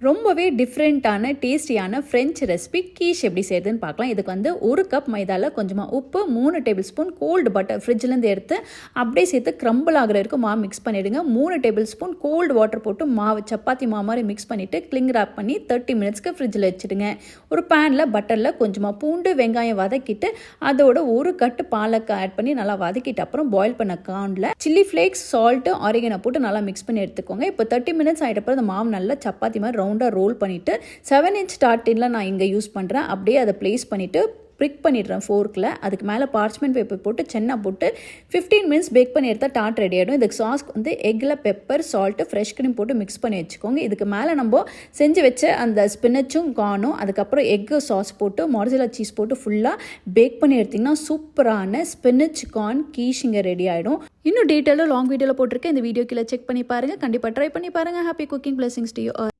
ரொம்பவே டிஃப்ரெண்ட்டான டேஸ்டியான ஃப்ரெஞ்ச் ரெசிபி கீஷ் எப்படி செய்யுதுன்னு பார்க்கலாம். இதுக்கு வந்து 1 கப் மைதாவில் கொஞ்சமாக உப்பு, 3 டேபிள் ஸ்பூன் கோல்டு பட்டர் ஃப்ரிட்ஜ்லேருந்து எடுத்து அப்படியே சேர்த்து க்ரம்பிள் ஆகிற வரைக்கும் மாவு மிக்ஸ் பண்ணிவிடுங்க. 3 டேபிள் ஸ்பூன் கோல்டு வாட்டர் போட்டு மாவு சப்பாத்தி மாவு மாதிரி மிக்ஸ் பண்ணிவிட்டு கிளிங் ராப் பண்ணி 30 மினிட்ஸ்க்கு ஃப்ரிட்ஜில் வச்சுடுங்க. ஒரு பேனில் பட்டரில் கொஞ்சமாக பூண்டு வெங்காயம் வதக்கிட்டு அதோட ஒரு கட்டு பாலக்கு ஆட் பண்ணி நல்லா வதக்கிட்டு அப்புறம் பாயில் பண்ண கார்னில் சில்லி ஃப்ளேக்ஸ், சால்ட்டு, ஆரிகனோ போட்டு நல்லா மிக்ஸ் பண்ணி எடுத்துக்கோங்க. இப்போ 30 மினிட்ஸ் ஆகிட்டப்பறம் அந்த மாவு நல்லா சப்பாத்தி மாதிரி ரவுண்டாக ரோல் பண்ணிவிட்டு 7 இன்ச் டார்டினில் நான் இங்கே யூஸ் பண்ணுறேன். அப்படியே அதை ப்ளேஸ் பண்ணிவிட்டு ப்ரிக் பண்ணிடுறேன் ஃபோர்க்கில். அதுக்கு மேலே பார்ச்மெண்ட் பேப்பர் போட்டு சென்னா போட்டு 15 மினிட்ஸ் பேக் பண்ணி எடுத்தால் டாட் ரெடி ஆகிடும். இதுக்கு சாஸ் வந்து எக்கில் பெப்பர், சால்ட்டு, ஃப்ரெஷ் க்ரீம் போட்டு மிக்ஸ் பண்ணி வச்சுக்கோங்க. இதுக்கு மேலே நம்ம செஞ்சு வச்ச அந்த ஸ்பினச்சும் கார்னும் அதுக்கப்புறம் எக்கு சாஸ் போட்டு மொரசெல்லா சீஸ் போட்டு ஃபுல்லாக பேக் பண்ணி எடுத்திங்கன்னா சூப்பரான ஸ்பினச் கார்ன் கீஷ் இங்கே ரெடி ஆகிடும். இன்னும் டீட்டெயிலாக லாங் வீடியோவில் போட்டிருக்கேன். இந்த வீடியோ கீழே செக் பண்ணி பாருங்கள். கண்டிப்பாக ட்ரை பண்ணி பாருங்கள். Happy cooking, blessings to you all.